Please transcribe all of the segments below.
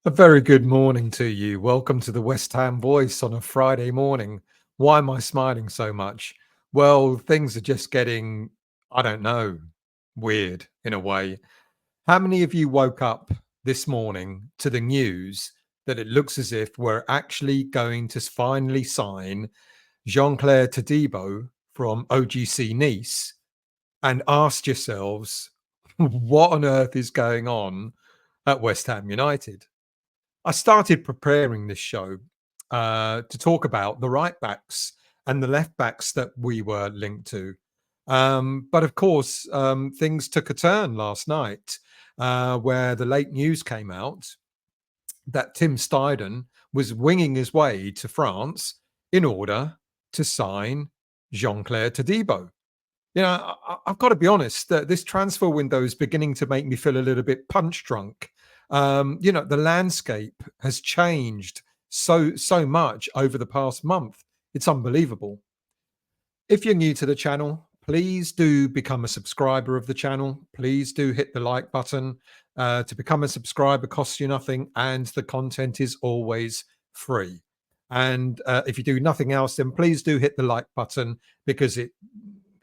A very good morning to you. Welcome to the West Ham Voice on a Friday morning. Why am I smiling so much? Well, things are just getting, I don't know, weird in a way. How many of you woke up this morning to the news that it looks as if we're actually going to finally sign Jean-Clair Todibo from OGC Nice and asked yourselves, what on earth is going on at West Ham United? I started preparing this show to talk about the right backs and the left backs that we were linked to. But of course, things took a turn last night where the late news came out that Tim Steidten was winging his way to France in order to sign Jean-Clair Todibo. I've got to be honest that this transfer window is beginning to make me feel a little bit punch drunk. The landscape has changed so much over the past month. It's unbelievable. If you're new to the channel, please do become a subscriber of the channel. Please do hit the like button. To become a subscriber costs you nothing, and the content is always free. And if you do nothing else, then please do hit the like button because it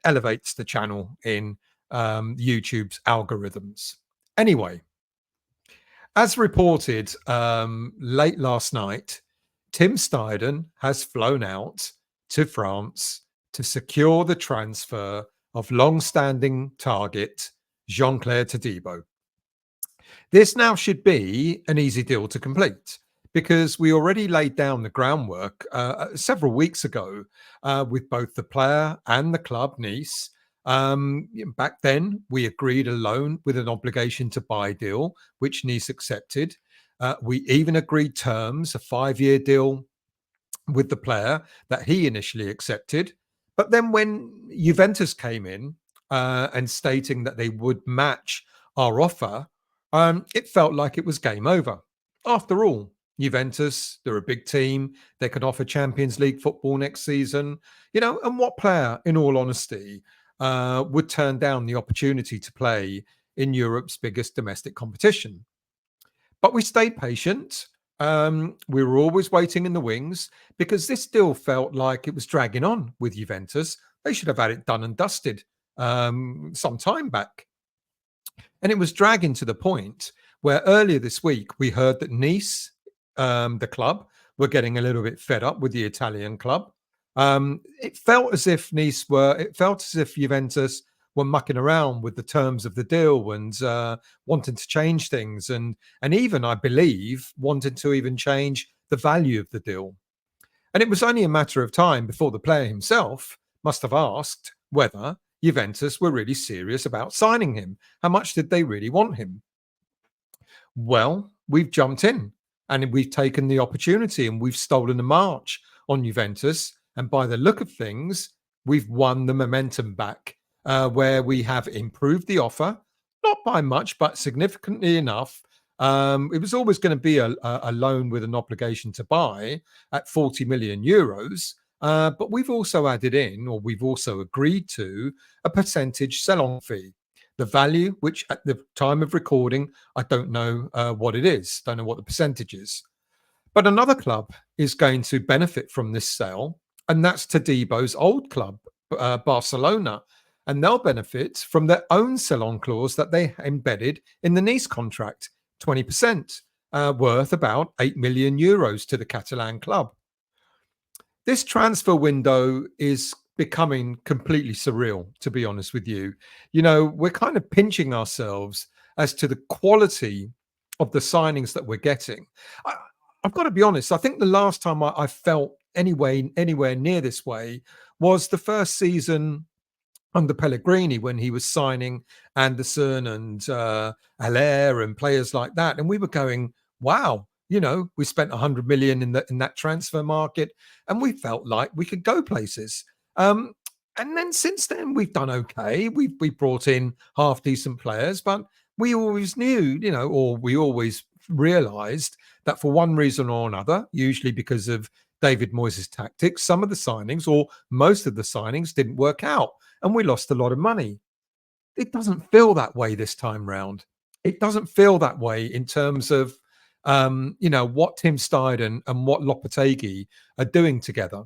elevates the channel in YouTube's algorithms. Anyway, as reported late last night, Tim Steidten has flown out to France to secure the transfer of long-standing target Jean-Clair Todibo. This now should be an easy deal to complete because we already laid down the groundwork several weeks ago with both the player and the club, Nice. Back then, we agreed a loan with an obligation to buy deal, which Nice accepted. We even agreed terms, a 5-year deal with the player that he initially accepted. But then when Juventus came in and stating that they would match our offer, it felt like it was game over. After all, Juventus, they're a big team. They can offer Champions League football next season. And what player, in all honesty, would turn down the opportunity to play in Europe's biggest domestic competition? But we stayed patient. We were always waiting in the wings because this still felt like it was dragging on with Juventus. They should have had it done and dusted some time back. And it was dragging to the point where earlier this week we heard that Nice, the club, were getting a little bit fed up with the Italian club. It felt as if Juventus were mucking around with the terms of the deal and wanting to change things, and even, I believe, wanting to even change the value of the deal. And it was only a matter of time before the player himself must have asked whether Juventus were really serious about signing him. How much did they really want him? Well, we've jumped in and we've taken the opportunity and we've stolen a march on Juventus. And by the look of things, we've won the momentum back, where we have improved the offer, not by much, but significantly enough. It was always going to be a loan with an obligation to buy at 40 million euros. But we've also added in, or we've also agreed to, a percentage sell-on fee. The value, which at the time of recording, I don't know what it is, don't know what the percentage is. But another club is going to benefit from this sale, and that's Todibo's old club, Barcelona. And they'll benefit from their own sell-on clause that they embedded in the Nice contract, 20%, worth about 8 million euros to the Catalan club. This transfer window is becoming completely surreal, to be honest with you. We're kind of pinching ourselves as to the quality of the signings that we're getting. I've got to be honest, I think the last time I felt anywhere near this way was the first season under Pellegrini, when he was signing Anderson and Haller and players like that. And we were going, wow, we spent 100 million in that transfer market and we felt like we could go places. And then since then, we've done okay. We brought in half decent players, but we always knew, or we always realized that for one reason or another, usually because of David Moyes' tactics, some of the signings or most of the signings didn't work out and we lost a lot of money. It doesn't feel that way this time round. It doesn't feel that way in terms of what Tim Steidten and what Lopetegui are doing together,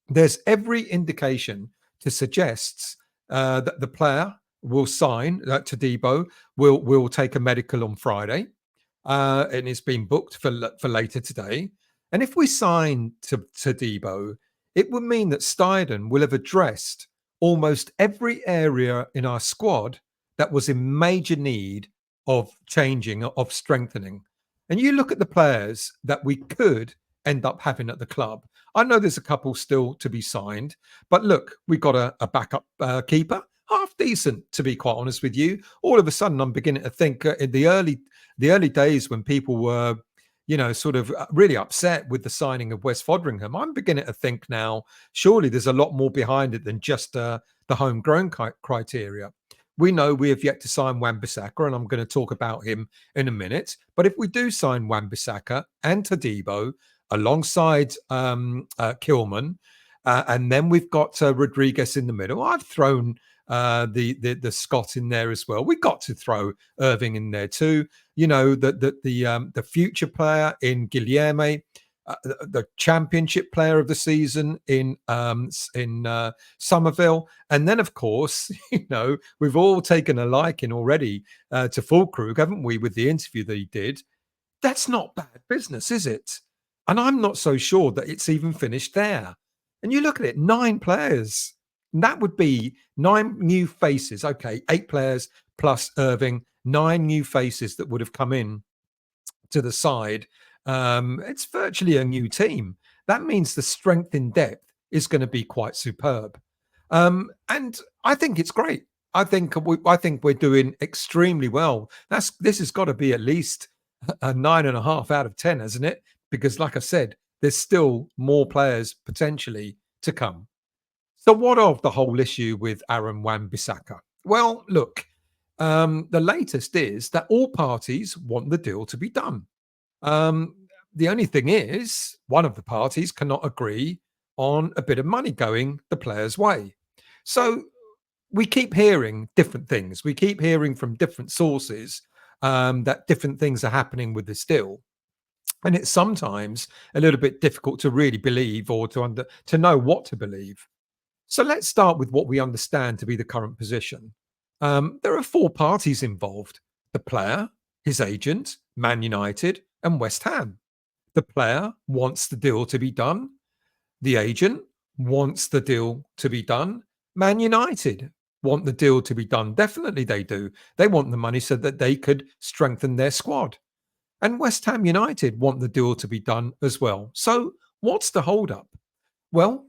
there's every indication to suggest that the player will sign. Todibo will take a medical on Friday, and it's been booked for later today. And if we sign to Todibo, it would mean that Steidten will have addressed almost every area in our squad that was in major need of changing, of strengthening. And you look at the players that we could end up having at the club. I know there's a couple still to be signed, but look, we got a backup keeper, half decent, to be quite honest with you. All of a sudden, I'm beginning to think in the early days when people were, sort of really upset with the signing of West Fodringham, I'm beginning to think now, surely there's a lot more behind it than just the homegrown criteria. We know we have yet to sign Wan-Bissaka, and I'm going to talk about him in a minute. But if we do sign Wan-Bissaka and Todibo alongside Kilman, and then we've got Rodriguez in the middle, I've thrown the Scot in there as well. We got to throw Irving in there too. The future player in Guilherme, the championship player of the season in Somerville, and then of course, we've all taken a liking already to Fulkrug, haven't we? With the interview that he did, that's not bad business, is it? And I'm not so sure that it's even finished there. And you look at it, 9 players. That would be 9 new faces. Okay, 8 players plus Irving, 9 new faces that would have come in to the side. It's virtually a new team. That means the strength in depth is going to be quite superb. And I think it's great. I think we're doing extremely well. This has got to be at least a 9.5 out of 10, hasn't it? Because, like I said, there's still more players potentially to come. So, what of the whole issue with Aaron Wan-Bissaka? Well, look, the latest is that all parties want the deal to be done. The only thing is, one of the parties cannot agree on a bit of money going the player's way. So we keep hearing different things. We keep hearing from different sources that different things are happening with this deal. And it's sometimes a little bit difficult to really believe or to know what to believe. So let's start with what we understand to be the current position. There are 4 parties involved: the player, his agent, Man United, and West Ham. The player wants the deal to be done. The agent wants the deal to be done. Man United want the deal to be done. Definitely they do. They want the money so that they could strengthen their squad. And West Ham United want the deal to be done as well. So what's the holdup? Well,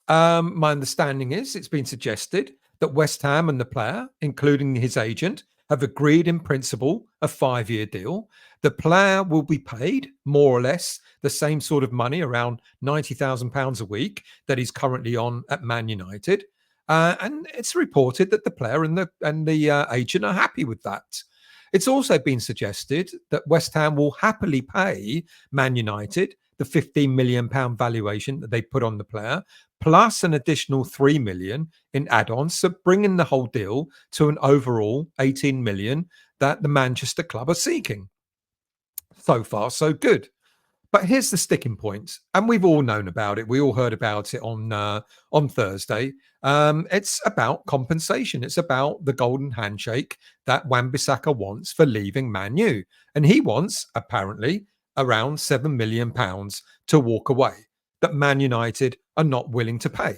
my understanding is it's been suggested that West Ham and the player, including his agent, have agreed in principle a 5-year deal. The player will be paid more or less the same sort of money, around £90,000 a week, that he's currently on at Man United. And it's reported that the player and the agent are happy with that. It's also been suggested that West Ham will happily pay Man United the £15 million valuation that they put on the player, plus an additional £3 million in add-ons, so bringing the whole deal to an overall £18 million that the Manchester club are seeking. So far, so good. But here's the sticking point, and we've all known about it. We all heard about it on Thursday. It's about compensation. It's about the golden handshake that Wan-Bissaka wants for leaving Man U, and he wants apparently around £7 million to walk away that Man United are not willing to pay.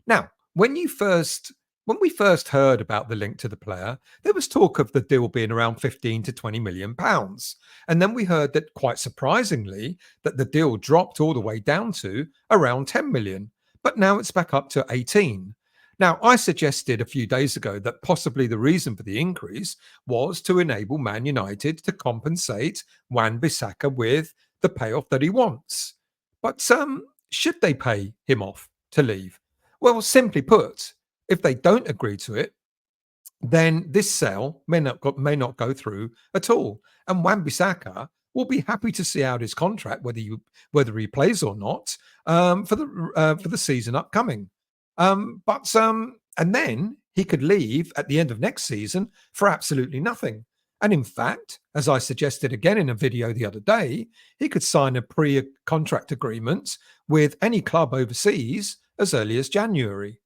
Now, when we first heard about the link to the player, there was talk of the deal being around 15 to 20 million pounds. And then we heard that, quite surprisingly, that the deal dropped all the way down to around 10 million. But now it's back up to 18. Now, I suggested a few days ago that possibly the reason for the increase was to enable Man United to compensate Wan-Bissaka with the payoff that he wants. But should they pay him off to leave? Well, simply put, if they don't agree to it, then this sale may not go through at all. And Wan-Bissaka will be happy to see out his contract, whether he plays or not, for the season upcoming. And then he could leave at the end of next season for absolutely nothing. And in fact, as I suggested again in a video the other day, he could sign a pre-contract agreement with any club overseas as early as January.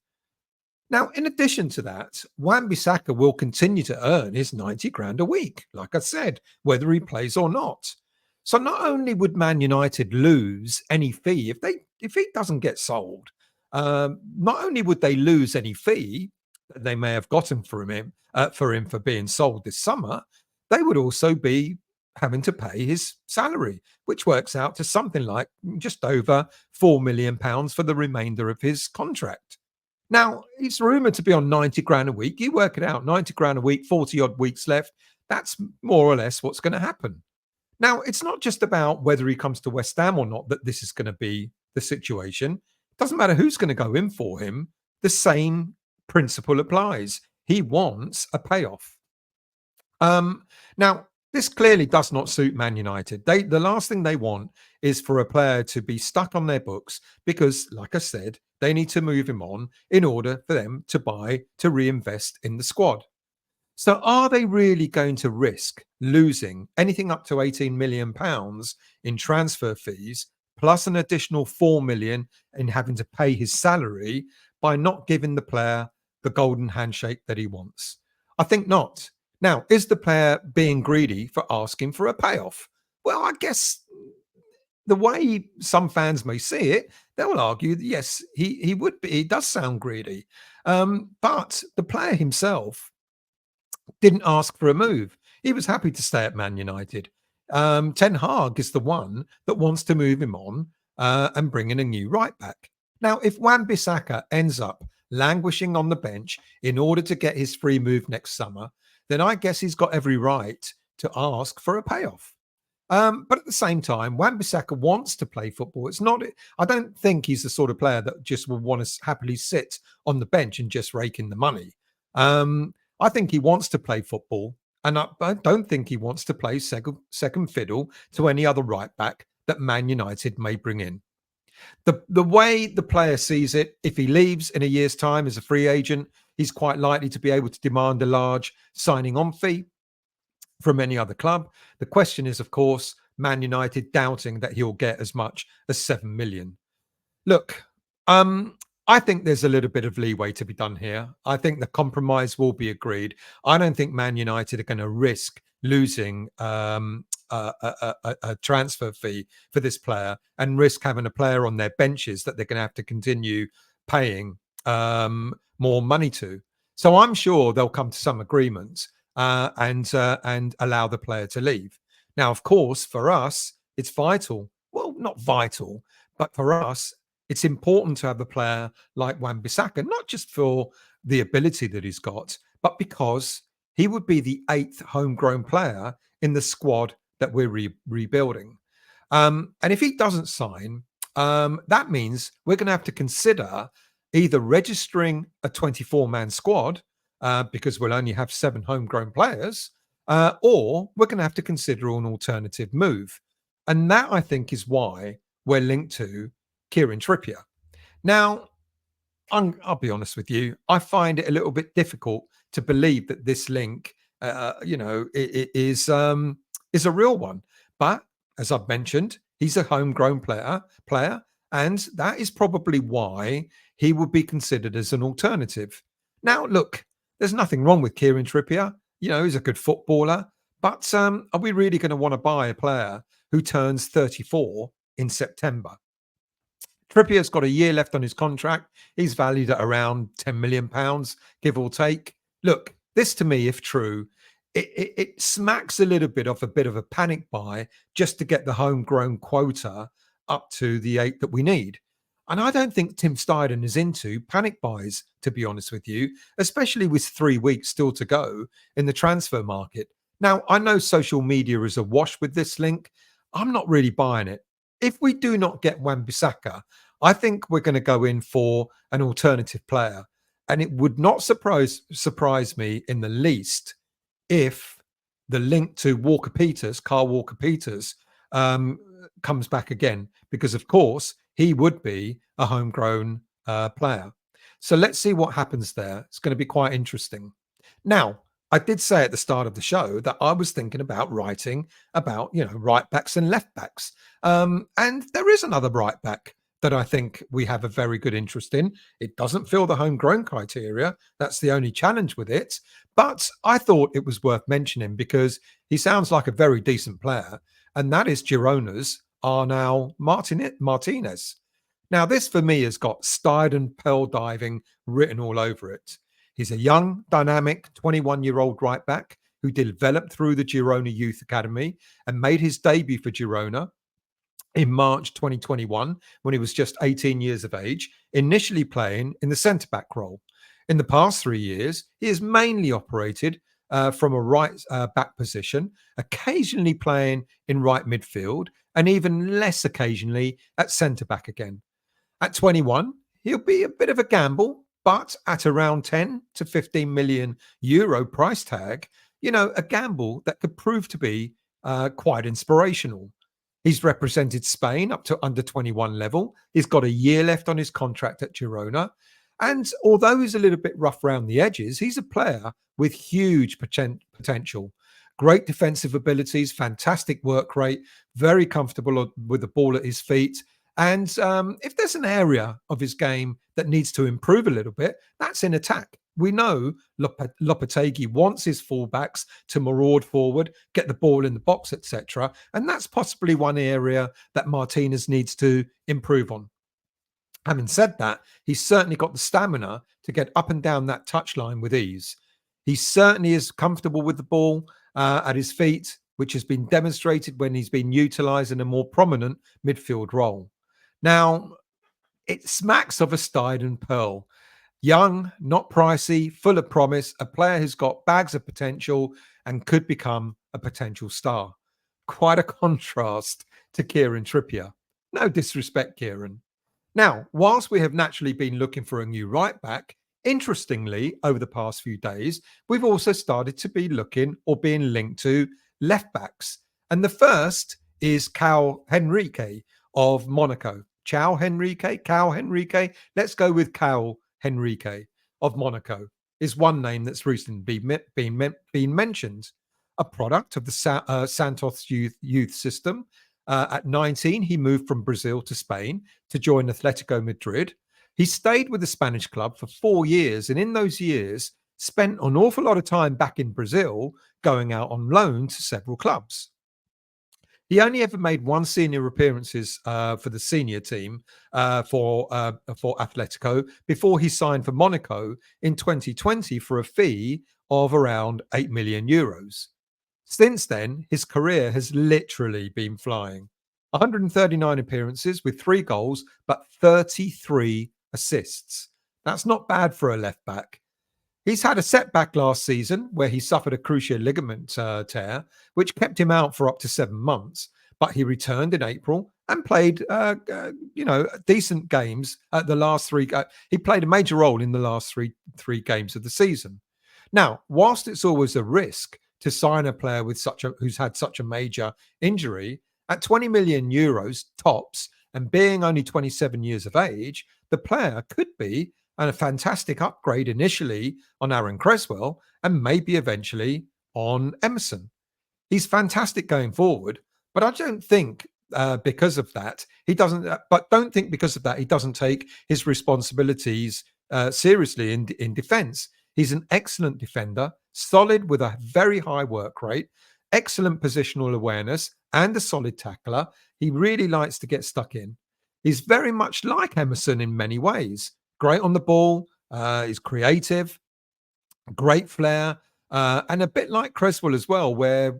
Now, in addition to that, Wan-Bissaka will continue to earn his 90 grand a week, like I said, whether he plays or not. So not only would Man United lose any fee if he doesn't get sold, not only would they lose any fee that they may have gotten for him for being sold this summer, they would also be having to pay his salary, which works out to something like just over £4 million for the remainder of his contract. Now, he's rumored to be on 90 grand a week. You work it out, 90 grand a week, 40 odd weeks left. That's more or less what's going to happen. Now, it's not just about whether he comes to West Ham or not that this is going to be the situation. It doesn't matter who's going to go in for him. The same principle applies. He wants a payoff. Now, this clearly does not suit Man United. The last thing they want is for a player to be stuck on their books because, like I said, they need to move him on in order for them to reinvest in the squad. So are they really going to risk losing anything up to £18 million in transfer fees, plus an additional £4 million in having to pay his salary by not giving the player the golden handshake that he wants? I think not. Now, is the player being greedy for asking for a payoff? Well, I guess the way some fans may see it, they will argue that yes, he would be. He does sound greedy. But the player himself didn't ask for a move. He was happy to stay at Man United. Ten Hag is the one that wants to move him on and bring in a new right back. Now, if Wan-Bissaka ends up languishing on the bench in order to get his free move next summer, then I guess he's got every right to ask for a payoff. But at the same time, Wan-Bissaka wants to play football. It's not. I don't think he's the sort of player that just will want to happily sit on the bench and just rake in the money. I think he wants to play football, and I don't think he wants to play second fiddle to any other right back that Man United may bring in. The way the player sees it, if he leaves in a year's time as a free agent, he's quite likely to be able to demand a large signing on fee from any other club. The question is, of course, Man United doubting that he'll get as much as 7 million. Look, I think there's a little bit of leeway to be done here. I think the compromise will be agreed. I don't think Man United are going to risk losing a transfer fee for this player and risk having a player on their benches that they're going to have to continue paying more money to. So I'm sure they'll come to some agreement and allow the player to leave. Now, of course, for us, it's vital. Well, not vital, but for us, it's important to have a player like Wan-Bissaka, not just for the ability that he's got, but because he would be the 8th homegrown player in the squad that we're rebuilding. And if he doesn't sign, that means we're going to have to consider either registering a 24-man squad because we'll only have 7 homegrown players, or we're going to have to consider an alternative move. And that, I think, is why we're linked to Kieran Trippier. Now, I'll be honest with you, I find it a little bit difficult to believe that this link, it is a real one. But as I've mentioned, he's a homegrown player, and that is probably why he would be considered as an alternative. Now, look, there's nothing wrong with Kieran Trippier. You know, he's a good footballer. But are we really going to want to buy a player who turns 34 in September? Trippier's got a year left on his contract. He's valued at around £10 million, give or take. Look, this to me, if true, it smacks a little bit of a panic buy just to get the homegrown quota up to the 8 that we need. And I don't think Tim Steidten is into panic buys, to be honest with you, especially with 3 weeks still to go in the transfer market. Now, I know social media is awash with this link. I'm not really buying it. If we do not get Wan-Bissaka, I think we're going to go in for an alternative player. And it would not surprise me in the least if the link to Carl Walker-Peters, comes back again. Because, of course, he would be a homegrown player. So let's see what happens there. It's going to be quite interesting. Now, I did say at the start of the show that I was thinking about writing about, right backs and left backs. And there is another right back that I think we have a very good interest in. It doesn't fill the homegrown criteria. That's the only challenge with it. But I thought it was worth mentioning because he sounds like a very decent player. And that is Girona's Arnau Martinez. Now, this for me has got Steidten pearl diving written all over it. He's a young, dynamic 21-year-old right back who developed through the Girona Youth Academy and made his debut for Girona in March 2021 when he was just 18 years of age, initially playing in the centre back role. In the past 3 years, he has mainly operated from a right back position, occasionally playing in right midfield, and even less occasionally at centre back again. At 21, he'll be a bit of a gamble, but at around 10 to 15 million euro price tag, a gamble that could prove to be quite inspirational. He's represented Spain up to under 21 level. He's got a year left on his contract at Girona. And although he's a little bit rough around the edges, he's a player with huge potential. Great defensive abilities, fantastic work rate, very comfortable with the ball at his feet. And if there's an area of his game that needs to improve a little bit, that's in attack. We know Lopetegui wants his fullbacks to maraud forward, get the ball in the box, etc. And that's possibly one area that Martinez needs to improve on. Having said that, he's certainly got the stamina to get up and down that touchline with ease. He certainly is comfortable with the ball at his feet, which has been demonstrated when he's been utilised in a more prominent midfield role. Now, it smacks of a Steidten pearl. Young, not pricey, full of promise, a player who's got bags of potential and could become a potential star. Quite a contrast to Kieran Trippier. No disrespect, Kieran. Now, whilst we have naturally been looking for a new right back, interestingly, over the past few days, we've also started to be looking or being linked to left backs. And the first is Cal Henrique of Monaco. Cal Henrique. Let's go with Cal Henrique of Monaco is one name that's recently been mentioned. A product of the Santos youth system. At 19, he moved from Brazil to Spain to join Atletico Madrid. He stayed with the Spanish club for 4 years, and in those years, spent an awful lot of time back in Brazil, going out on loan to several clubs. He only ever made one senior appearances for the senior team for Atletico before he signed for Monaco in 2020 for a fee of around 8 million euros. Since then, his career has literally been flying. 139 appearances with 3 goals, but 33 assists. That's not bad for a left back. He's had a setback last season where he suffered a cruciate ligament tear, which kept him out for up to 7 months. But he returned in April and played, decent games at the last 3. He played a major role in the last three games of the season. Now, whilst it's always a risk to sign a player with who's had such a major injury, at 20 million euros tops and being only 27 years of age, the player could be a fantastic upgrade initially on Aaron Cresswell and maybe eventually on Emerson. He's fantastic going forward, but I don't think because of that he doesn't. But don't think because of that he doesn't take his responsibilities seriously in defence. He's an excellent defender, solid with a very high work rate, excellent positional awareness, and a solid tackler. He really likes to get stuck in. He's very much like Emerson in many ways. Great on the ball. He's creative, great flair, and a bit like Cresswell as well, where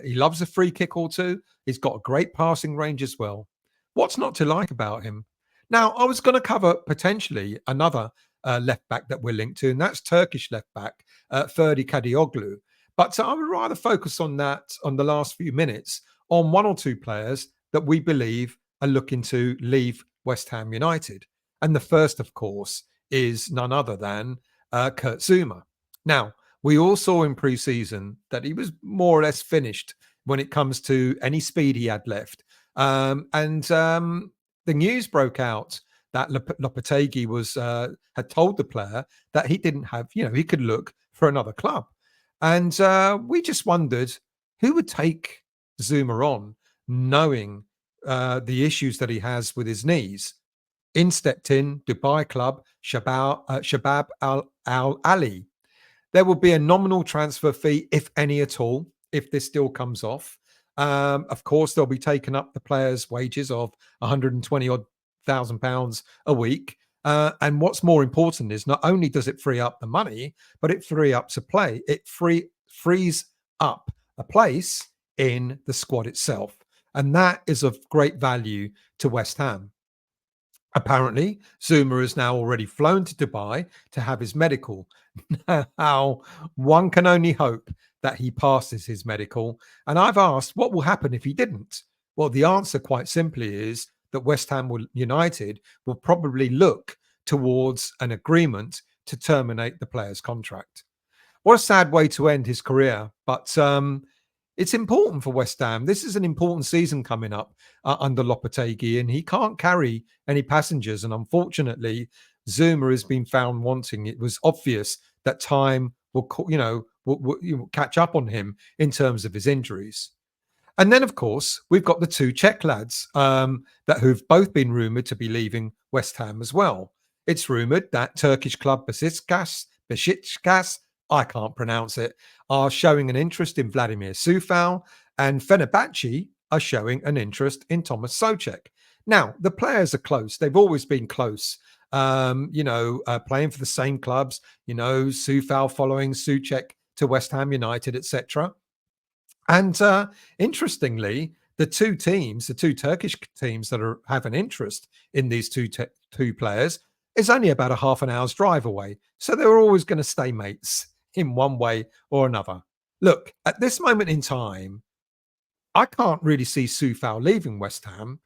he loves a free kick or two. He's got a great passing range as well. What's not to like about him? Now, I was going to cover potentially another left back that we're linked to, and that's Turkish left back Ferdi Kadioglu. But I would rather focus on that on the last few minutes on 1 or 2 players that we believe are looking to leave West Ham United. And the first, of course, is none other than Kurt Zouma. Now, we all saw in pre-season that he was more or less finished when it comes to any speed he had left. The news broke out that Lopetegui had told the player that he didn't have, he could look for another club. And we just wondered who would take Zuma on, knowing the issues that he has with his knees. In stepped in Dubai club Shabab Al Ali. There will be a nominal transfer fee, if any at all, if this deal comes off. Of course, they'll be taking up the players' wages of 120 odd thousand pounds a week. And what's more important is not only does it free up the money, but it frees up a place in the squad itself. And that is of great value to West Ham. Apparently, Zuma has now already flown to Dubai to have his medical. Now, one can only hope that he passes his medical. And I've asked, what will happen if he didn't? Well, the answer, quite simply, is that West Ham United will probably look towards an agreement to terminate the player's contract. What a sad way to end his career. But it's important for West Ham. This is an important season coming up under Lopetegui, and he can't carry any passengers. And unfortunately, Zuma has been found wanting. It was obvious that time will catch up on him in terms of his injuries. And then, of course, we've got the two Czech lads who've both been rumoured to be leaving West Ham as well. It's rumoured that Turkish club Besiktas, I can't pronounce it, are showing an interest in Vladimir Coufal, and Fenerbahce are showing an interest in Tomas Soucek. Now, the players are close. They've always been close, playing for the same clubs, Coufal following Soucek to West Ham United, etc. And interestingly, the two Turkish teams that have an interest in these two players is only about a half an hour's drive away. So they're always going to stay mates in one way or another. Look, at this moment in time, I can't really see Coufal leaving West Ham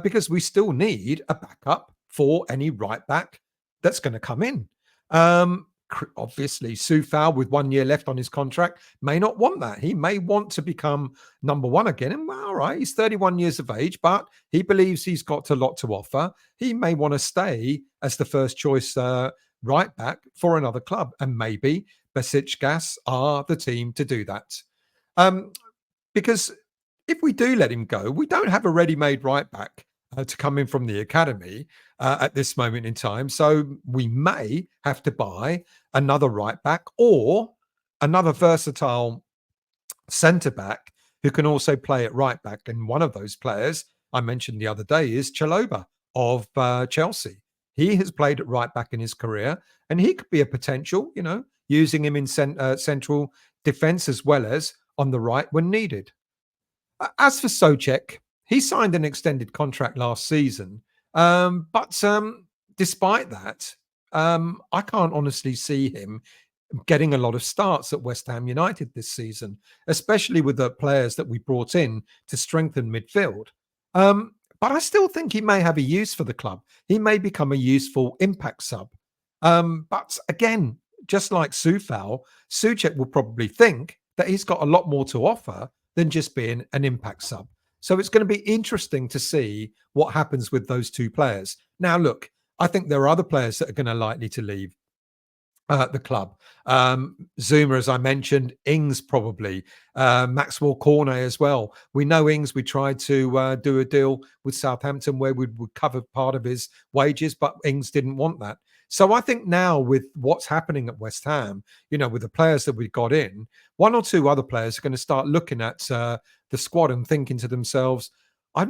because we still need a backup for any right back that's going to come in. Obviously, Coufal, with 1 year left on his contract, may not want that. He may want to become number one again. And well, all right, he's 31 years of age, but he believes he's got a lot to offer. He may want to stay as the first choice right back for another club. And maybe Besiktas are the team to do that. Because if we do let him go, we don't have a ready-made right back to come in from the academy at this moment in time. So we may have to buy another right back or another versatile centre back who can also play at right back. And one of those players I mentioned the other day is Chalobah of Chelsea. He has played at right back in his career, and he could be a potential, using him in central defence as well as on the right when needed. As for Soucek, he signed an extended contract last season. But despite that, I can't honestly see him getting a lot of starts at West Ham United this season, especially with the players that we brought in to strengthen midfield. But I still think he may have a use for the club. He may become a useful impact sub. But again, just like Coufal, Soucek will probably think that he's got a lot more to offer than just being an impact sub. So it's going to be interesting to see what happens with those two players. Now, look, I think there are other players that are going to likely to leave the club. Zuma, as I mentioned, Ings probably, Maxwell Cornet as well. We know Ings, we tried to do a deal with Southampton where we would cover part of his wages, but Ings didn't want that. So I think now with what's happening at West Ham, with the players that we've got in, one or two other players are going to start looking at the squad and thinking to themselves, not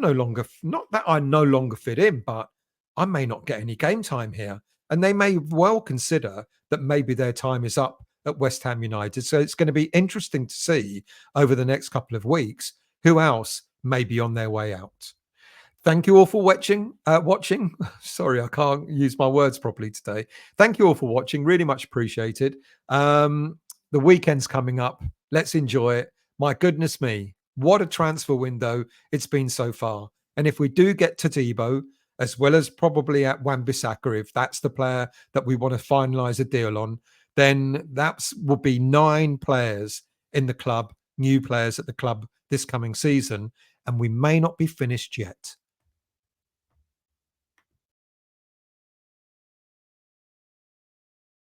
that I no longer fit in, but I may not get any game time here. And they may well consider that maybe their time is up at West Ham United. So it's going to be interesting to see over the next couple of weeks who else may be on their way out. Thank you all for watching. Sorry, I can't use my words properly today. Thank you all for watching. Really much appreciated. The weekend's coming up. Let's enjoy it. My goodness me, what a transfer window it's been so far. And if we do get Todibo, as well as probably at Wan-Bissaka, if that's the player that we want to finalise a deal on, then that will be 9 players in the club, new players at the club this coming season, and we may not be finished yet.